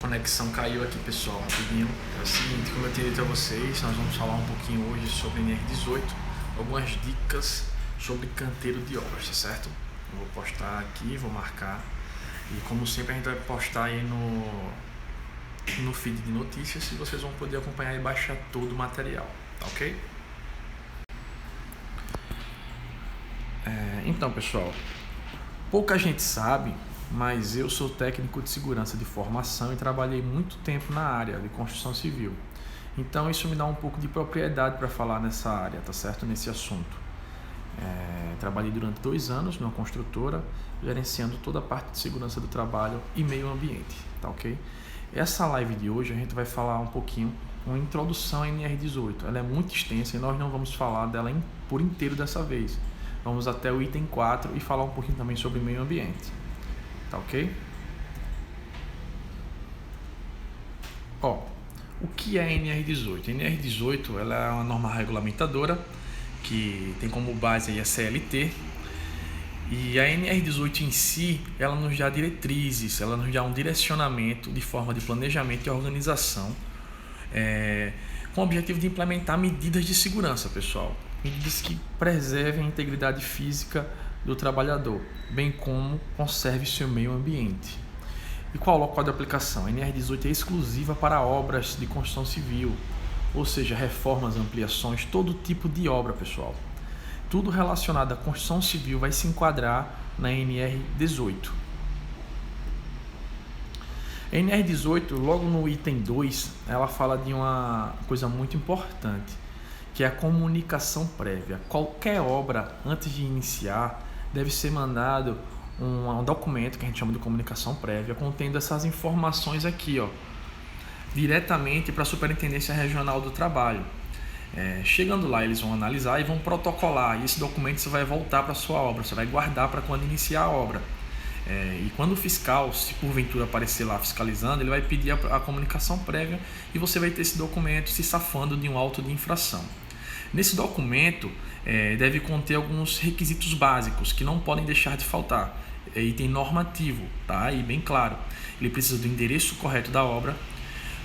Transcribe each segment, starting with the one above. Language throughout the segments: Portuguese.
Conexão caiu aqui, pessoal, rapidinho. É o seguinte, como eu tinha dito a vocês, nós vamos falar um pouquinho hoje sobre NR18, algumas dicas sobre canteiro de obras, tá certo? Eu vou postar aqui, vou marcar, e como sempre a gente vai postar aí no feed de notícias, e vocês vão poder acompanhar e baixar todo o material, tá ok? Então, pessoal, pouca gente sabe, mas eu sou técnico de segurança de formação e trabalhei muito tempo na área de construção civil. Então isso me dá um pouco de propriedade para falar nessa área, tá certo? Nesse assunto. Trabalhei durante 2 anos numa construtora, gerenciando toda a parte de segurança do trabalho e meio ambiente, tá ok? Essa live de hoje a gente vai falar um pouquinho, uma introdução à NR18. Ela é muito extensa e nós não vamos falar dela por inteiro dessa vez. Vamos até o item 4 e falar um pouquinho também sobre meio ambiente. Tá ok? O que é a NR18? A NR18 ela é uma norma regulamentadora que tem como base aí a CLT, e a NR18 em si, ela nos dá diretrizes, ela nos dá um direcionamento de forma de planejamento e organização, com o objetivo de implementar medidas de segurança, pessoal. Medidas que preservem a integridade física do trabalhador, bem como conserve seu meio ambiente. E qual é o local de aplicação? A NR18 é exclusiva para obras de construção civil, ou seja, reformas, ampliações, todo tipo de obra, pessoal. Tudo relacionado à construção civil vai se enquadrar na NR18. A NR18, logo no item 2, ela fala de uma coisa muito importante, que é a comunicação prévia. Qualquer obra, antes de iniciar, deve ser mandado um documento que a gente chama de comunicação prévia, contendo essas informações aqui, diretamente para a Superintendência Regional do Trabalho. Chegando lá, eles vão analisar e vão protocolar, e esse documento você vai voltar para a sua obra, você vai guardar para quando iniciar a obra. E quando o fiscal, se porventura aparecer lá fiscalizando, ele vai pedir a comunicação prévia e você vai ter esse documento se safando de um auto de infração. Nesse documento deve conter alguns requisitos básicos que não podem deixar de faltar. Item normativo, tá? E bem claro, ele precisa do endereço correto da obra,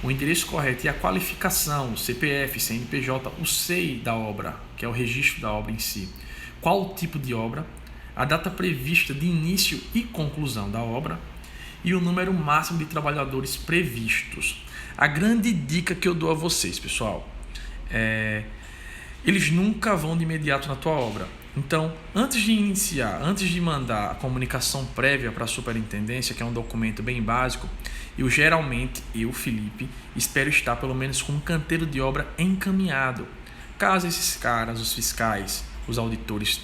o endereço correto e a qualificação, o CPF, CNPJ, o SEI da obra, que é o registro da obra em si, qual o tipo de obra, a data prevista de início e conclusão da obra e o número máximo de trabalhadores previstos. A grande dica que eu dou a vocês, pessoal, eles nunca vão de imediato na tua obra. Então, antes de iniciar, antes de mandar a comunicação prévia para a superintendência, que é um documento bem básico, eu, Felipe, espero estar pelo menos com um canteiro de obra encaminhado. Caso esses caras, os fiscais, os auditores,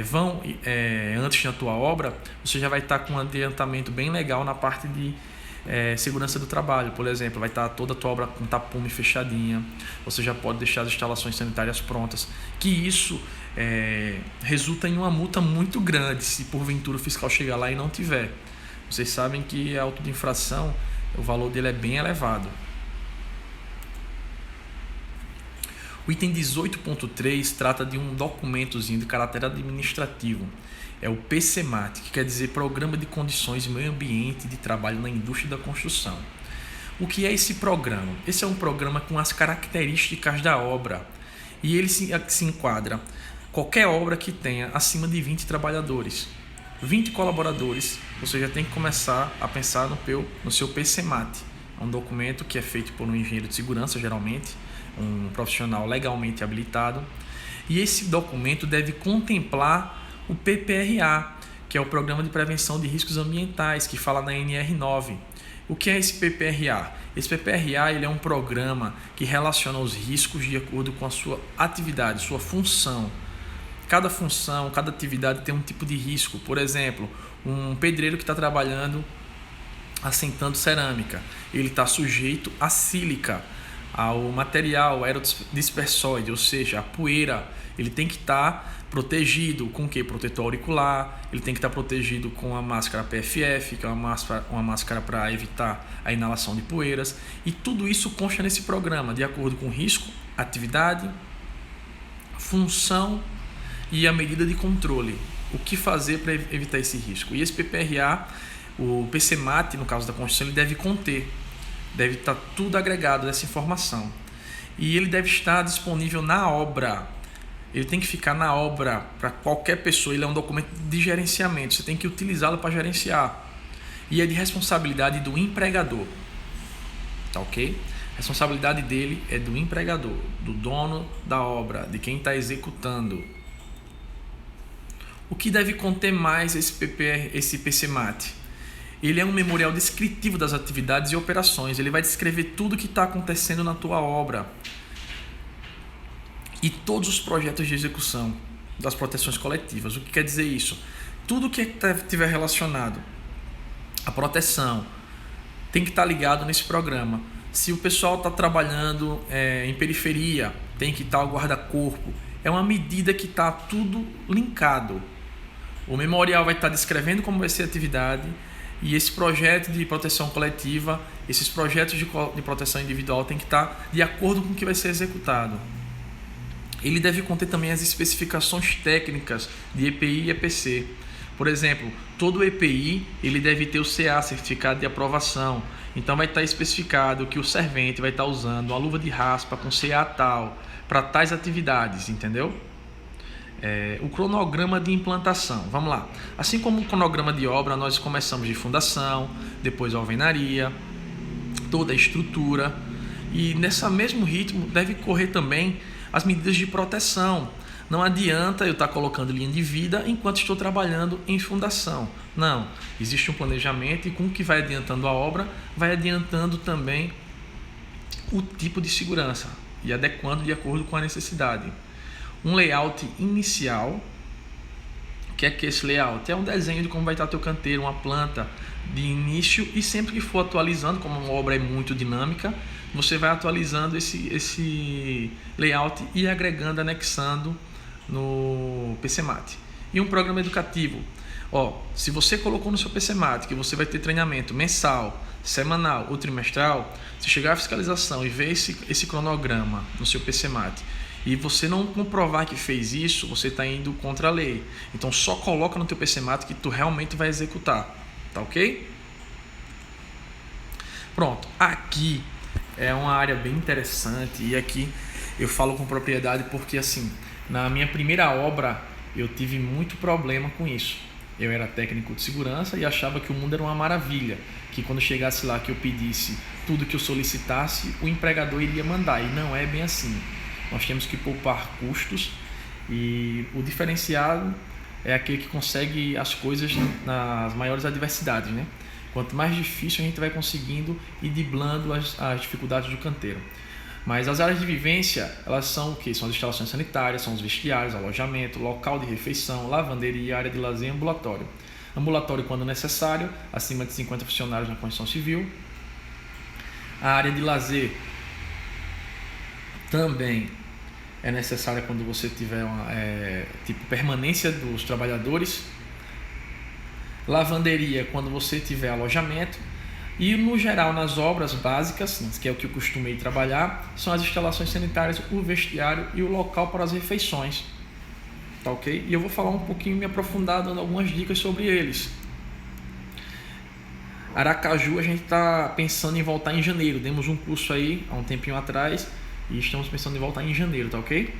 vão antes da tua obra, você já vai estar com um adiantamento bem legal na parte de segurança do trabalho. Por exemplo, vai estar toda a tua obra com tapume fechadinha, você já pode deixar as instalações sanitárias prontas, que isso resulta em uma multa muito grande se porventura o fiscal chegar lá e não tiver. Vocês sabem que a auto de infração, o valor dele é bem elevado. O item 18.3 trata de um documentozinho de caráter administrativo. É o PCMAT, que quer dizer Programa de Condições e Meio Ambiente de Trabalho na Indústria da Construção. O que é esse programa? Esse é um programa com as características da obra, e ele se enquadra qualquer obra que tenha acima de 20 trabalhadores. 20 colaboradores, você já tem que começar a pensar no seu PCMAT. É um documento que é feito por um engenheiro de segurança, geralmente, um profissional legalmente habilitado. E esse documento deve contemplar o PPRA, que é o Programa de Prevenção de Riscos Ambientais, que fala na NR9. O que é esse PPRA? Esse PPRA ele é um programa que relaciona os riscos de acordo com a sua atividade, sua função. Cada função, cada atividade tem um tipo de risco. Por exemplo, um pedreiro que está trabalhando assentando cerâmica, ele está sujeito à sílica, ao material aerodispersóide, ou seja, a poeira. Ele tem que estar protegido com o quê? Protetor auricular, ele tem que estar protegido com a máscara PFF, que é uma máscara para evitar a inalação de poeiras, e tudo isso consta nesse programa, de acordo com o risco, atividade, função e a medida de controle. O que fazer para evitar esse risco? E esse PPRA, o PCMAT, no caso da construção, ele deve conter. Deve estar tudo agregado nessa informação. E ele deve estar disponível na obra. Ele tem que ficar na obra para qualquer pessoa. Ele é um documento de gerenciamento. Você tem que utilizá-lo para gerenciar. E é de responsabilidade do empregador. Tá ok? A responsabilidade dele é do empregador, do dono da obra, de quem está executando. O que deve conter mais esse PCMAT? Ele é um memorial descritivo das atividades e operações. Ele vai descrever tudo o que está acontecendo na tua obra e todos os projetos de execução das proteções coletivas. O que quer dizer isso? Tudo que estiver relacionado à proteção tem que estar ligado nesse programa. Se o pessoal está trabalhando em periferia, tem que estar o guarda-corpo. É uma medida que está tudo linkado. O memorial vai estar descrevendo como vai ser a atividade e esse projeto de proteção coletiva, esses projetos de proteção individual tem que estar de acordo com o que vai ser executado. Ele deve conter também as especificações técnicas de EPI e EPC. Por exemplo, todo EPI ele deve ter o CA, Certificado de Aprovação. Então vai estar especificado que o servente vai estar usando uma luva de raspa com CA tal, para tais atividades, entendeu? O cronograma de implantação. Vamos lá. Assim como o cronograma de obra, nós começamos de fundação, depois alvenaria, toda a estrutura. E nesse mesmo ritmo deve correr também as medidas de proteção. Não adianta eu estar colocando linha de vida enquanto estou trabalhando em fundação. Não, existe um planejamento e com o que vai adiantando a obra, vai adiantando também o tipo de segurança e adequando de acordo com a necessidade. Um layout inicial. O que é esse layout? É um desenho de como vai estar teu canteiro, uma planta de início, e sempre que for atualizando, como uma obra é muito dinâmica, você vai atualizando esse layout e agregando, anexando no PCMAT. E um programa educativo. Se você colocou no seu PCMAT que você vai ter treinamento mensal, semanal ou trimestral, se chegar à fiscalização e ver esse cronograma no seu PCMAT e você não comprovar que fez isso, você está indo contra a lei. Então só coloca no teu PCMAT que tu realmente vai executar. Tá ok? Pronto. Aqui é uma área bem interessante e aqui eu falo com propriedade porque assim, na minha primeira obra eu tive muito problema com isso. Eu era técnico de segurança e achava que o mundo era uma maravilha, que quando chegasse lá que eu pedisse tudo que eu solicitasse, o empregador iria mandar, e não é bem assim. Nós temos que poupar custos e o diferenciado é aquele que consegue as coisas nas maiores adversidades, né? Quanto mais difícil a gente vai conseguindo ir driblando as dificuldades do canteiro. Mas as áreas de vivência, elas são o quê? São as instalações sanitárias, são os vestiários, alojamento, local de refeição, lavanderia, área de lazer e ambulatório. Ambulatório quando necessário, acima de 50 funcionários na construção civil. A área de lazer também é necessária quando você tiver uma permanência dos trabalhadores. Lavanderia quando você tiver alojamento. E no geral, nas obras básicas, que é o que eu costumei trabalhar, são as instalações sanitárias, o vestiário e o local para as refeições. Tá ok? E eu vou falar um pouquinho, me aprofundar, dando algumas dicas sobre eles. Aracaju, a gente está pensando em voltar em janeiro. Demos um curso aí há um tempinho atrás e estamos pensando em voltar em janeiro, tá ok?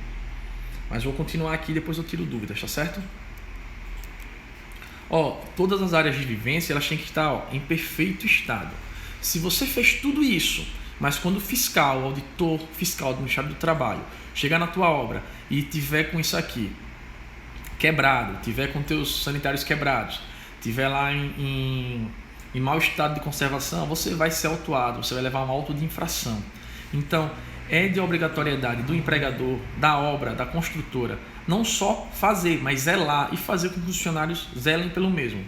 Mas vou continuar aqui, depois eu tiro dúvidas, tá certo? Todas as áreas de vivência elas têm que estar em perfeito estado. Se você fez tudo isso, mas quando o fiscal, o auditor fiscal do Ministério do Trabalho chegar na tua obra e tiver com isso aqui quebrado, tiver com teus sanitários quebrados, tiver lá em mau estado de conservação, você vai ser autuado, você vai levar um auto de infração. Então, é de obrigatoriedade do empregador, da obra, da construtora, não só fazer, mas zelar e fazer com que os funcionários zelem pelo mesmo.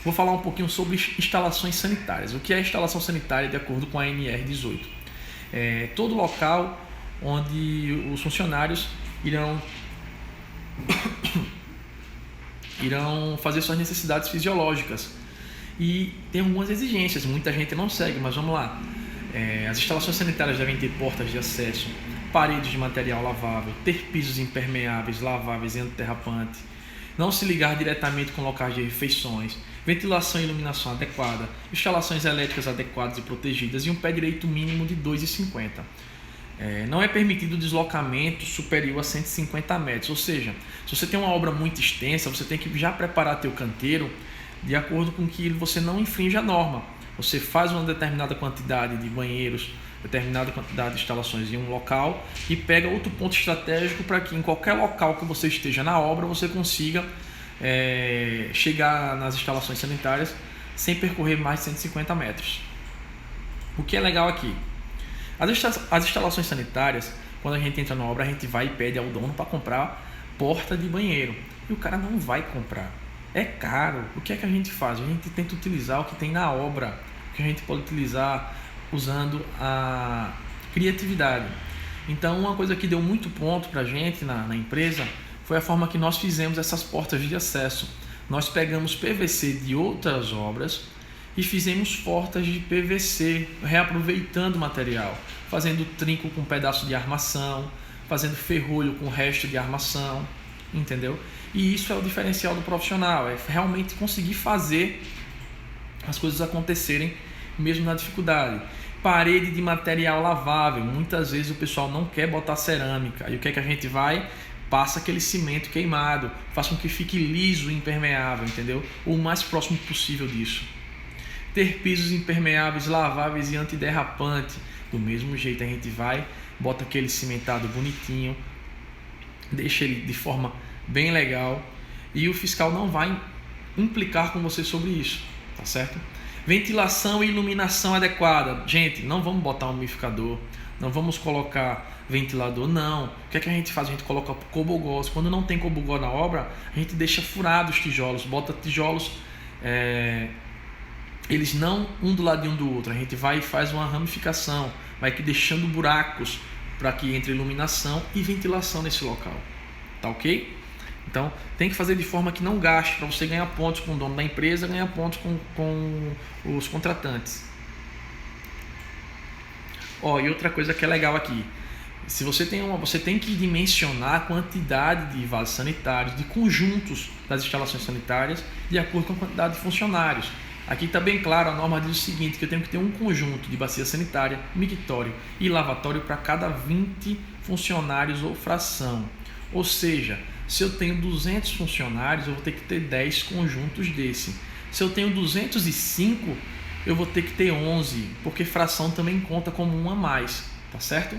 Vou falar um pouquinho sobre instalações sanitárias. O que é instalação sanitária de acordo com a NR 18? É todo local onde os funcionários irão fazer suas necessidades fisiológicas. E tem algumas exigências, muita gente não segue, mas vamos lá. As instalações sanitárias devem ter portas de acesso, paredes de material lavável, ter pisos impermeáveis, laváveis e antiderrapante, não se ligar diretamente com locais de refeições, ventilação e iluminação adequada, instalações elétricas adequadas e protegidas e um pé direito mínimo de 2,50. Não é permitido deslocamento superior a 150 metros, ou seja, se você tem uma obra muito extensa, você tem que já preparar teu canteiro de acordo com que você não infrinja a norma. Você faz uma determinada quantidade de banheiros, determinada quantidade de instalações em um local e pega outro ponto estratégico para que em qualquer local que você esteja na obra você consiga chegar nas instalações sanitárias sem percorrer mais de 150 metros. O que é legal aqui? As instalações sanitárias, quando a gente entra na obra, a gente vai e pede ao dono para comprar porta de banheiro. E o cara não vai comprar. É caro. O que é que a gente faz? A gente tenta utilizar o que tem na obra, que a gente pode utilizar usando a criatividade. Então, uma coisa que deu muito ponto para a gente na empresa foi a forma que nós fizemos essas portas de acesso. Nós pegamos PVC de outras obras e fizemos portas de PVC, reaproveitando o material, fazendo trinco com pedaço de armação, fazendo ferrolho com resto de armação, entendeu? E isso é o diferencial do profissional, é realmente conseguir fazer as coisas acontecerem mesmo na dificuldade. Parede de material lavável, muitas vezes o pessoal não quer botar cerâmica, e o que é que a gente vai? Passa aquele cimento queimado, faz com que fique liso e impermeável, entendeu? O mais próximo possível disso. Ter pisos impermeáveis, laváveis e antiderrapante. Do mesmo jeito a gente vai, bota aquele cimentado bonitinho, deixa ele de forma bem legal e o fiscal não vai implicar com você sobre isso, tá certo? Ventilação e iluminação adequada. Gente, não vamos botar um umidificador, não vamos colocar ventilador, não. O que é que a gente faz? A gente coloca cobogós. Quando não tem cobogó na obra, a gente deixa furados os tijolos, bota tijolos eles não um do ladinho do outro, a gente vai e faz uma ramificação, vai deixando buracos para que entre iluminação e ventilação nesse local, tá ok? Então tem que fazer de forma que não gaste, para você ganhar pontos com o dono da empresa, ganhar pontos com os contratantes. E outra coisa que é legal aqui, se você tem que dimensionar a quantidade de vasos sanitários, de conjuntos das instalações sanitárias, de acordo com a quantidade de funcionários. Aqui está bem claro, a norma diz o seguinte, que eu tenho que ter um conjunto de bacia sanitária, mictório e lavatório para cada 20 funcionários ou fração. Ou seja, se eu tenho 200 funcionários, eu vou ter que ter 10 conjuntos desse. Se eu tenho 205, eu vou ter que ter 11, porque fração também conta como um a mais, tá certo?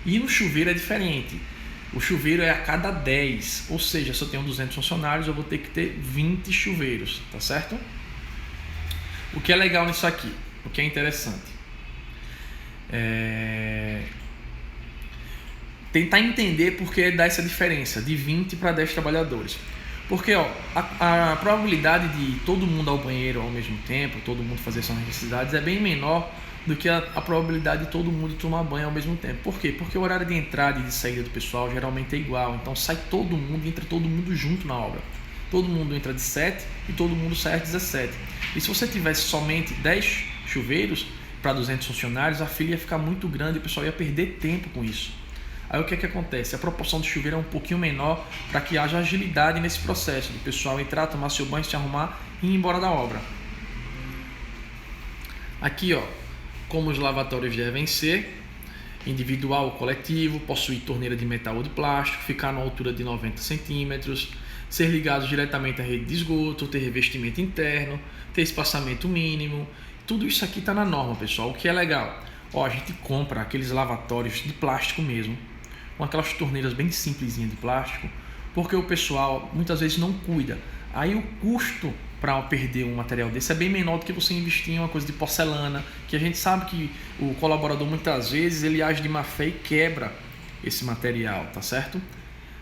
E no chuveiro é diferente. O chuveiro é a cada 10, ou seja, se eu tenho 200 funcionários, eu vou ter que ter 20 chuveiros, tá certo? O que é legal nisso aqui, o que é interessante, tentar entender por que dá essa diferença de 20 para 10 trabalhadores. Porque a probabilidade de todo mundo ao banheiro ao mesmo tempo, todo mundo fazer suas necessidades, é bem menor do que a probabilidade de todo mundo tomar banho ao mesmo tempo. Por quê? Porque o horário de entrada e de saída do pessoal geralmente é igual, então sai todo mundo, entra todo mundo junto na obra. Todo mundo entra de 7 e todo mundo sai às 17. E se você tivesse somente 10 chuveiros para 200 funcionários, a fila ia ficar muito grande e o pessoal ia perder tempo com isso. Aí o que é que acontece? A proporção de chuveiro é um pouquinho menor para que haja agilidade nesse processo, do pessoal entrar, tomar seu banho, se arrumar e ir embora da obra. Aqui, como os lavatórios devem ser: individual ou coletivo, possuir torneira de metal ou de plástico, ficar na altura de 90 centímetros, ser ligados diretamente à rede de esgoto, ter revestimento interno, ter espaçamento mínimo. Tudo isso aqui está na norma, pessoal. O que é legal? A gente compra aqueles lavatórios de plástico mesmo, com aquelas torneiras bem simplesinhas de plástico, porque o pessoal muitas vezes não cuida. Aí o custo para perder um material desse é bem menor do que você investir em uma coisa de porcelana, que a gente sabe que o colaborador muitas vezes ele age de má fé e quebra esse material, tá certo?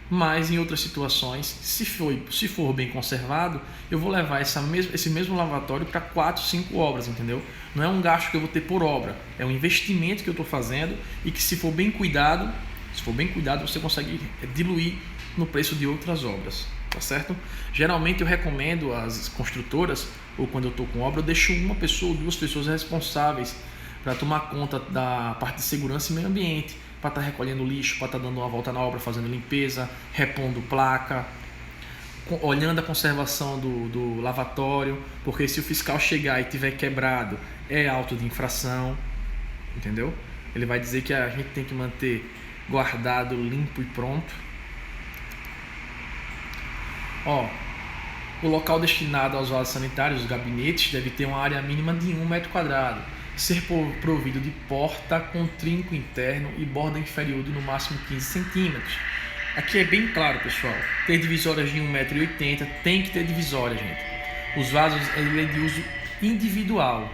Mas em outras situações, se for bem conservado, eu vou levar esse mesmo lavatório para 4, 5 obras, entendeu? Não é um gasto que eu vou ter por obra, é um investimento que eu estou fazendo e que se for bem cuidado, você consegue diluir no preço de outras obras, tá certo? Geralmente eu recomendo às construtoras, ou quando eu estou com obra, eu deixo uma pessoa ou 2 pessoas responsáveis para tomar conta da parte de segurança e meio ambiente, para estar recolhendo lixo, para estar dando uma volta na obra, fazendo limpeza, repondo placa. olhando a conservação do lavatório, porque se o fiscal chegar e tiver quebrado, é auto de infração, entendeu? Ele vai dizer que a gente tem que manter guardado, limpo e pronto. O local destinado aos vasos sanitários, os gabinetes, deve ter uma área mínima de 1 metro quadrado, ser provido de porta com trinco interno e borda inferior de no máximo 15 centímetros. Aqui é bem claro, pessoal, ter divisórias de 1,80 m, tem que ter divisória, gente. Os vasos ele é de uso individual,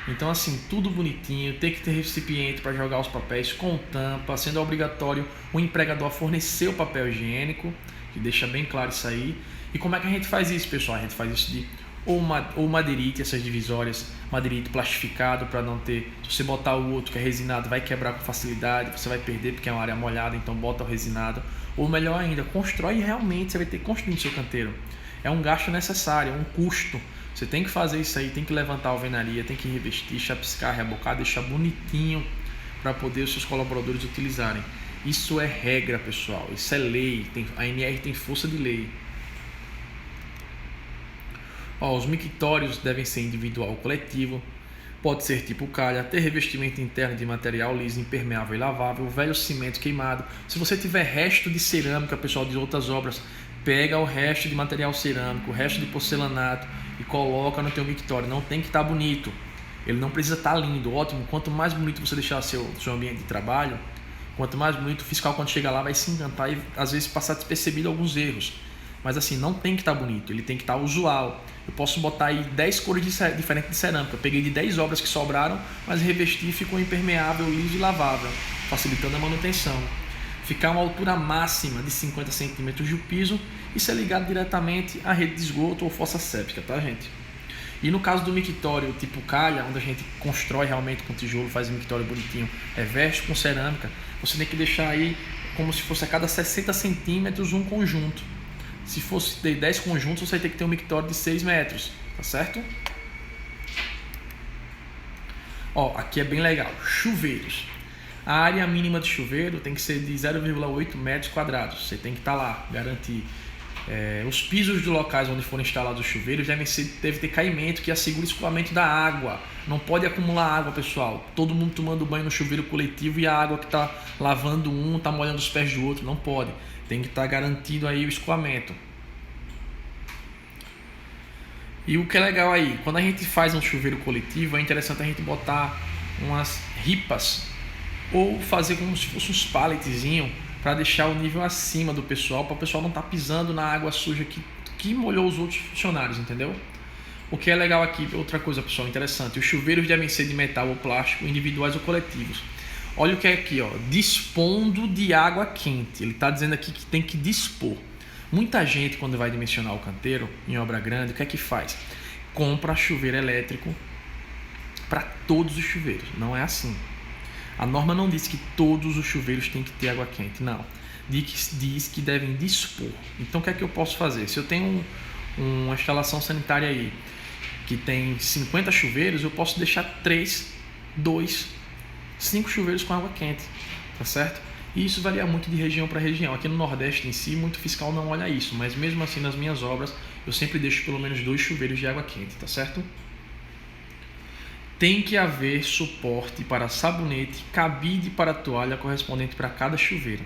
então assim, tudo bonitinho, tem que ter recipiente para jogar os papéis com tampa, sendo obrigatório o empregador fornecer o papel higiênico, que deixa bem claro isso aí. E como é que a gente faz isso, pessoal? A gente faz isso de ou madeirite, essas divisórias, madeirite plastificado para não ter, se você botar o outro que é resinado vai quebrar com facilidade, você vai perder porque é uma área molhada, então bota o resinado. Ou melhor ainda, constrói realmente, você vai ter que construir no seu canteiro. É um gasto necessário, é um custo. Você tem que fazer isso aí, tem que levantar a alvenaria, tem que revestir, chapiscar, rebocar, deixar bonitinho para poder os seus colaboradores utilizarem. Isso é regra, pessoal, isso é lei, a NR tem força de lei. Os mictórios devem ser individual ou coletivo, pode ser tipo calha, ter revestimento interno de material liso, impermeável e lavável, velho cimento queimado. Se você tiver resto de cerâmica, pessoal, de outras obras, pega o resto de material cerâmico, o resto de porcelanato e coloca no teu mictório. Não tem que estar bonito, ele não precisa estar lindo, ótimo. Quanto mais bonito você deixar seu ambiente de trabalho, quanto mais bonito, o fiscal quando chega lá vai se encantar e às vezes passar despercebido alguns erros. Mas assim, não tem que estar bonito, ele tem que estar usual. Eu posso botar aí 10 cores diferentes de cerâmica. Eu peguei de 10 obras que sobraram, mas revesti e ficou impermeável, liso e lavável, facilitando a manutenção. Ficar uma altura máxima de 50 centímetros do piso e ser ligado diretamente à rede de esgoto ou fossa séptica, tá, gente? E no caso do mictório tipo calha, onde a gente constrói realmente com tijolo, faz um mictório bonitinho, reveste com cerâmica, você tem que deixar aí como se fosse a cada 60 centímetros um conjunto. Se fosse ter 10 conjuntos, você vai ter que ter um mictório de 6 metros, tá certo? Aqui é bem legal. Chuveiros. A área mínima de chuveiro tem que ser de 0,8 metros quadrados. Você tem que estar lá, garantir. Os pisos dos locais onde forem instalados os chuveiros deve ter caimento que assegure o escoamento da água. Não pode acumular água, pessoal. Todo mundo tomando banho no chuveiro coletivo e a água que está lavando um está molhando os pés do outro. Não pode. Tem que estar garantido aí o escoamento. E o que é legal aí, quando a gente faz um chuveiro coletivo, é interessante a gente botar umas ripas ou fazer como se fosse uns palletzinhos para deixar o nível acima do pessoal, para o pessoal não estar pisando na água suja que molhou os outros funcionários, entendeu? O que é legal aqui, outra coisa, pessoal, interessante, os chuveiros devem ser de metal ou plástico, individuais ou coletivos. Olha o que é aqui, dispondo de água quente. Ele está dizendo aqui que tem que dispor. Muita gente, quando vai dimensionar o canteiro em obra grande, o que é que faz? Compra chuveiro elétrico para todos os chuveiros. Não é assim. A norma não diz que todos os chuveiros têm que ter água quente. Não. Diz que devem dispor. Então, o que é que eu posso fazer? Se eu tenho uma instalação sanitária aí que tem 50 chuveiros, eu posso deixar 3, 2, 5 chuveiros com água quente, tá certo? E isso varia muito de região para região. Aqui no Nordeste em si, muito fiscal não olha isso, mas mesmo assim nas minhas obras, eu sempre deixo pelo menos 2 chuveiros de água quente, tá certo? Tem que haver suporte para sabonete, cabide para toalha correspondente para cada chuveiro.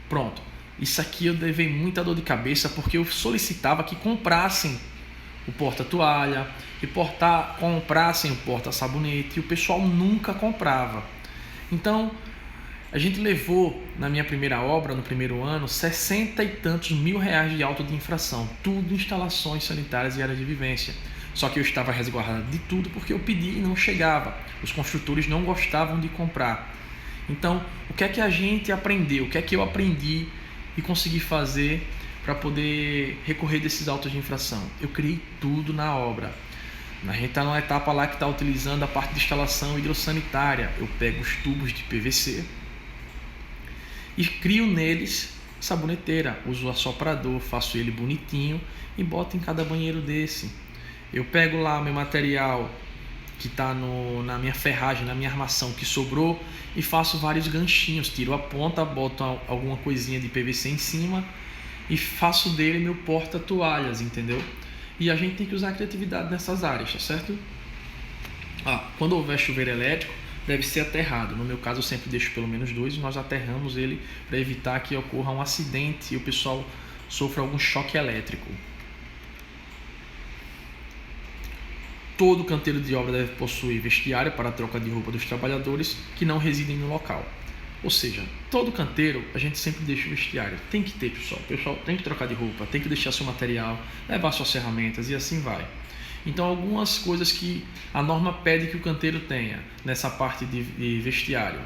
Pronto. Isso aqui eu levei muita dor de cabeça porque eu solicitava que comprassem o porta-toalha, que comprassem o porta-sabonete e o pessoal nunca comprava. Então, a gente levou, na minha primeira obra, no primeiro ano, 60 e tantos mil reais de auto de infração. Tudo instalações sanitárias e áreas de vivência. Só que eu estava resguardado de tudo porque eu pedi e não chegava. Os construtores não gostavam de comprar. Então, o que é que a gente aprendeu? O que é que eu aprendi e consegui fazer para poder recorrer desses autos de infração? Eu criei tudo na obra. A gente está numa etapa lá que está utilizando a parte de instalação hidrossanitária. Eu pego os tubos de PVC e crio neles saboneteira. Uso o assoprador, faço ele bonitinho e boto em cada banheiro desse. Eu pego lá meu material que está na minha ferragem, na minha armação que sobrou e faço vários ganchinhos. Tiro a ponta, boto alguma coisinha de PVC em cima e faço dele meu porta-toalhas, entendeu? E a gente tem que usar a criatividade nessas áreas, tá certo? Quando houver chuveiro elétrico, deve ser aterrado. No meu caso, eu sempre deixo pelo menos 2 e nós aterramos ele para evitar que ocorra um acidente e o pessoal sofra algum choque elétrico. Todo canteiro de obra deve possuir vestiário para a troca de roupa dos trabalhadores que não residem no local. Ou seja, todo canteiro a gente sempre deixa o vestiário. Tem que ter, pessoal. O pessoal tem que trocar de roupa, tem que deixar seu material, levar suas ferramentas e assim vai. Então, algumas coisas que a norma pede que o canteiro tenha nessa parte de vestiário.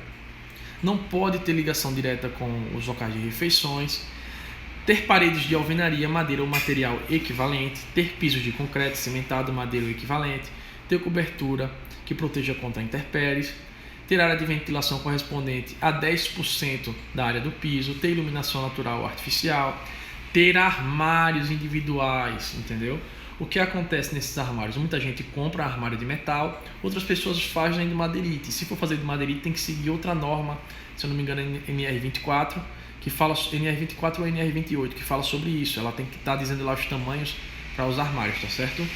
Não pode ter ligação direta com os locais de refeições, ter paredes de alvenaria, madeira ou material equivalente, ter pisos de concreto, cimentado, madeira ou equivalente, ter cobertura que proteja contra intempéries, ter área de ventilação correspondente a 10% da área do piso, ter iluminação natural ou artificial, ter armários individuais, entendeu? O que acontece nesses armários? Muita gente compra armário de metal, outras pessoas fazem de madeirite. Se for fazer de madeirite, tem que seguir outra norma, se eu não me engano, NR24, que fala NR24 ou NR28, que fala sobre isso. Ela tem que estar dizendo lá os tamanhos para os armários, tá certo?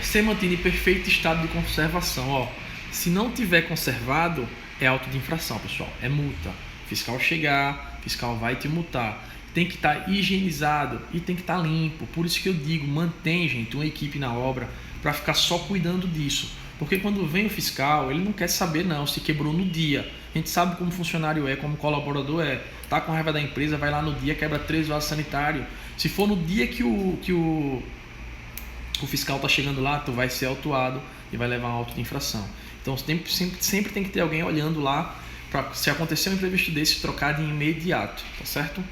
Ser mantido em perfeito estado de conservação. Se não tiver conservado, é auto de infração, pessoal. É multa. Fiscal chegar, fiscal vai te multar. Tem que estar higienizado e tem que estar limpo. Por isso que eu digo, mantém, gente, uma equipe na obra para ficar só cuidando disso. Porque quando vem o fiscal, ele não quer saber não se quebrou no dia. A gente sabe como funcionário é, como colaborador é. Tá com raiva da empresa, vai lá no dia, quebra 3 vasos sanitários. Se for no dia que o fiscal tá chegando lá, tu vai ser autuado e vai levar um auto de infração. Então sempre tem que ter alguém olhando lá para, se acontecer um imprevisto desse, trocar de imediato, tá certo?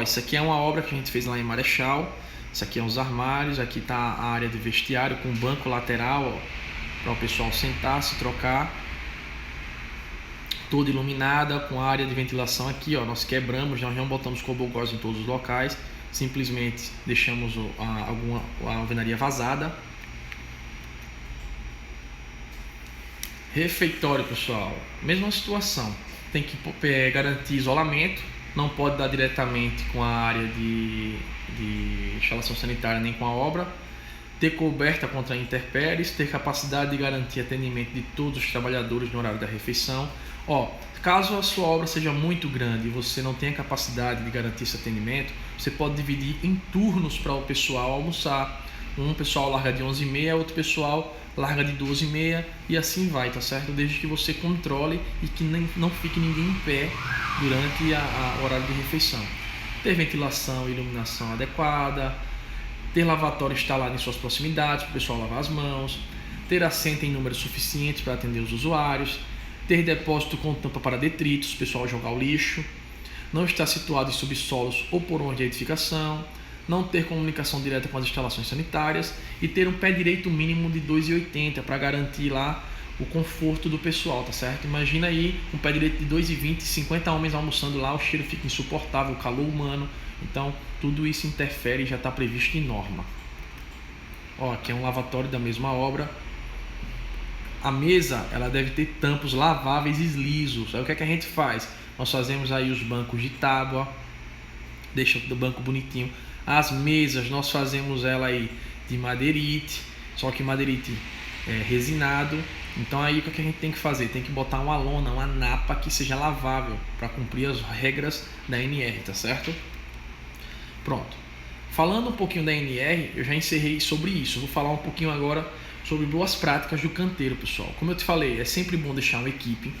Isso aqui é uma obra que a gente fez lá em Marechal. Isso aqui é os armários, aqui está a área de vestiário com banco lateral para o pessoal sentar, se trocar. Toda iluminada, com a área de ventilação aqui, nós quebramos, nós não botamos cobogós em todos os locais, simplesmente deixamos a alvenaria vazada. Refeitório, pessoal, mesma situação, tem que garantir isolamento, não pode dar diretamente com a área de instalação sanitária nem com a obra, ter coberta contra intempéries, ter capacidade de garantir atendimento de todos os trabalhadores no horário da refeição. Caso a sua obra seja muito grande e você não tenha capacidade de garantir esse atendimento, você pode dividir em turnos para o pessoal almoçar. Um pessoal larga de 11h30, outro pessoal larga de 12h30 e assim vai, tá certo? Desde que você controle e que não fique ninguém em pé durante o horário de refeição. Ter ventilação e iluminação adequada, ter lavatório instalado em suas proximidades para o pessoal lavar as mãos, ter assento em número suficiente para atender os usuários, ter depósito com tampa para detritos, o pessoal jogar o lixo, não estar situado em subsolos ou porões de edificação, não ter comunicação direta com as instalações sanitárias e ter um pé direito mínimo de 2,80 para garantir lá o conforto do pessoal, tá certo? Imagina aí um pé direito de 2,20, 50 homens almoçando lá, o cheiro fica insuportável, o calor humano, então tudo isso interfere e já está previsto em norma. Aqui é um lavatório da mesma obra. A mesa, ela deve ter tampos laváveis e lisos. Aí o que é que a gente faz? Nós fazemos aí os bancos de tábua, deixa o banco bonitinho. As mesas, nós fazemos ela aí de madeirite, só que madeirite resinado. Então aí o que a gente tem que fazer? Tem que botar uma lona, uma napa que seja lavável para cumprir as regras da NR, tá certo? Pronto. Falando um pouquinho da NR, eu já encerrei sobre isso. Vou falar um pouquinho agora sobre boas práticas do canteiro, pessoal. Como eu te falei, é sempre bom deixar uma equipe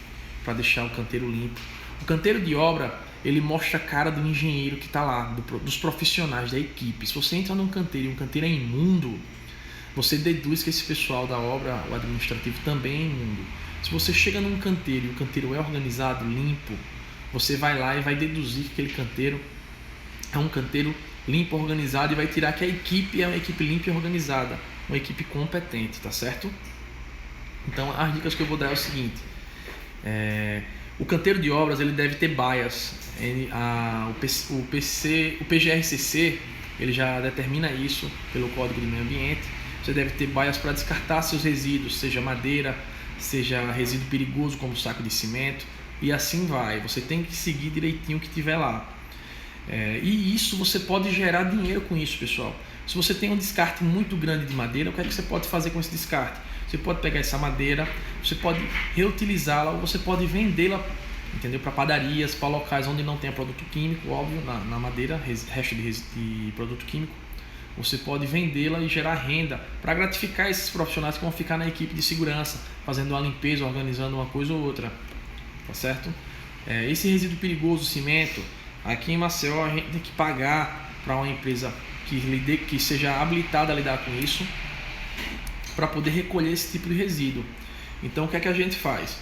para deixar o canteiro limpo. O canteiro de obra, ele mostra a cara do engenheiro que está lá, dos profissionais da equipe. Se você entra num canteiro e um canteiro é imundo, você deduz que esse pessoal da obra, o administrativo, também é imundo. Se você chega num canteiro e o canteiro é organizado, limpo, você vai lá e vai deduzir que aquele canteiro é um canteiro limpo, organizado, e vai tirar que a equipe é uma equipe limpa e organizada, uma equipe competente, tá certo? Então, as dicas que eu vou dar é o seguinte: o canteiro de obras, ele deve ter baias. O PGRCC, ele já determina isso pelo Código de Meio Ambiente. Você deve ter baias para descartar seus resíduos, seja madeira, seja resíduo perigoso como saco de cimento, e assim vai. Você tem que seguir direitinho o que tiver lá. E isso você pode gerar dinheiro com isso, pessoal. Se você tem um descarte muito grande de madeira, o que é que você pode fazer com esse descarte? Você pode pegar essa madeira, você pode reutilizá-la ou você pode vendê-la, entendeu? Para padarias, para locais onde não tenha produto químico, óbvio, na madeira, resto de produto químico. Você pode vendê-la e gerar renda para gratificar esses profissionais que vão ficar na equipe de segurança, fazendo uma limpeza, organizando uma coisa ou outra, tá certo? Esse resíduo perigoso, cimento, aqui em Maceió a gente tem que pagar para uma empresa que seja habilitada a lidar com isso, para poder recolher esse tipo de resíduo. Então o que é que a gente faz?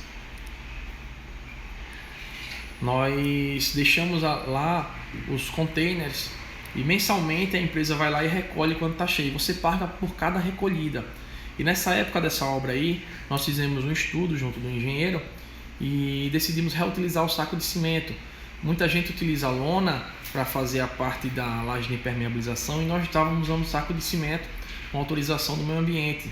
Nós deixamos lá os containers e mensalmente a empresa vai lá e recolhe quando está cheio. Você paga por cada recolhida. E nessa época dessa obra aí, nós fizemos um estudo junto do engenheiro e decidimos reutilizar o saco de cimento. Muita gente utiliza a lona para fazer a parte da laje de impermeabilização e nós estávamos usando o saco de cimento com autorização do meio ambiente,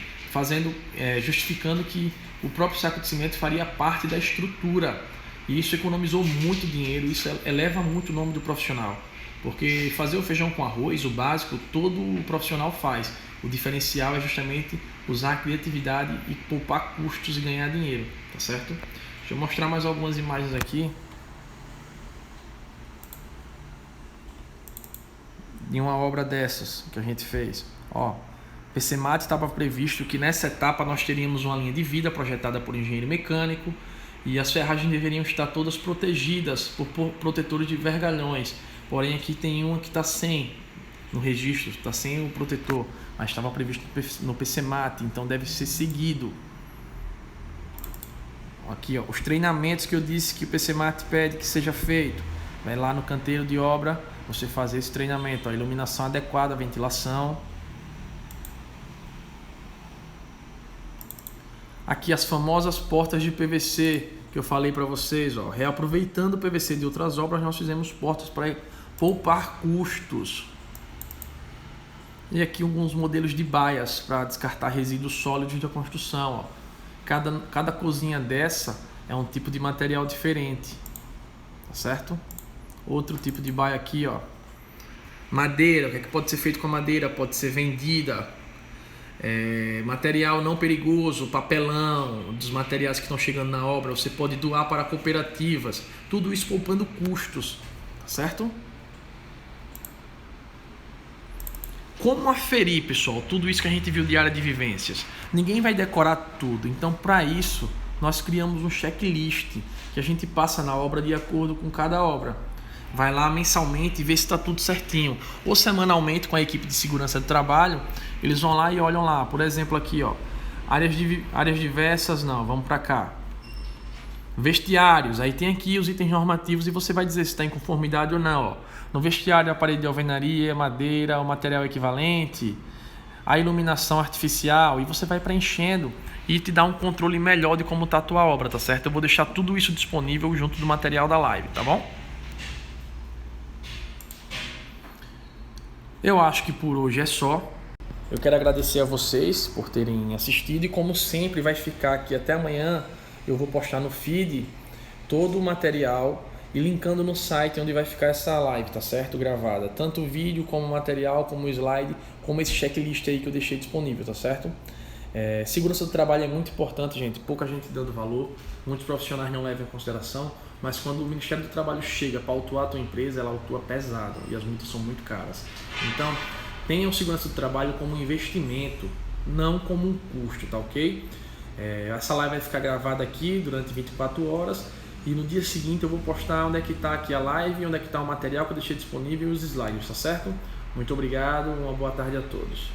justificando que o próprio saco de cimento faria parte da estrutura. E isso economizou muito dinheiro, isso eleva muito o nome do profissional. Porque fazer o feijão com arroz, o básico, todo o profissional faz. O diferencial é justamente usar a criatividade e poupar custos e ganhar dinheiro, tá certo? Deixa eu mostrar mais algumas imagens aqui de uma obra dessas que a gente fez. Ó, PCMAT estava previsto que nessa etapa nós teríamos uma linha de vida projetada por engenheiro mecânico e as ferragens deveriam estar todas protegidas por protetores de vergalhões. Porém aqui tem uma que está sem, no registro, está sem o protetor, mas estava previsto no PCMAT, então deve ser seguido. Aqui, ó, os treinamentos que eu disse que o PCMAT pede que seja feito. Vai lá no canteiro de obra, você fazer esse treinamento, a iluminação adequada, a ventilação. Aqui as famosas portas de PVC que eu falei para vocês, ó, reaproveitando o PVC de outras obras, nós fizemos portas para poupar custos. E aqui alguns modelos de baias para descartar resíduos sólidos da construção. Ó. Cada cozinha dessa é um tipo de material diferente, tá certo? Outro tipo de baia aqui, ó. Madeira, o que é que pode ser feito com a madeira? Pode ser vendida. Material não perigoso, papelão, dos materiais que estão chegando na obra, você pode doar para cooperativas. Tudo isso poupando custos, tá certo? Como aferir, pessoal, tudo isso que a gente viu de área de vivências? Ninguém vai decorar tudo, então para isso nós criamos um checklist que a gente passa na obra de acordo com cada obra. Vai lá mensalmente e vê se está tudo certinho. Ou semanalmente com a equipe de segurança do trabalho, eles vão lá e olham lá. Por exemplo aqui, ó, áreas diversas, não, vamos para cá. Vestiários, aí tem aqui os itens normativos e você vai dizer se está em conformidade ou não. Ó. No vestiário, a parede de alvenaria, madeira, o material equivalente, a iluminação artificial, e você vai preenchendo e te dá um controle melhor de como está a tua obra, tá certo? Eu vou deixar tudo isso disponível junto do material da live, tá bom? Eu acho que por hoje é só. Eu quero agradecer a vocês por terem assistido e como sempre vai ficar aqui até amanhã. Eu vou postar no feed todo o material e linkando no site onde vai ficar essa live, tá certo? Gravada. Tanto o vídeo como o material, como o slide, como esse checklist aí que eu deixei disponível, tá certo? Segurança do trabalho é muito importante, gente. Pouca gente dando valor, muitos profissionais não levam em consideração, mas quando o Ministério do Trabalho chega para autuar a tua empresa, ela autua pesado e as multas são muito caras. Então, tenham segurança do trabalho como um investimento, não como um custo, tá ok? Essa live vai ficar gravada aqui durante 24 horas e no dia seguinte eu vou postar onde é que está aqui a live, onde é que está o material que eu deixei disponível e os slides, tá certo? Muito obrigado, uma boa tarde a todos.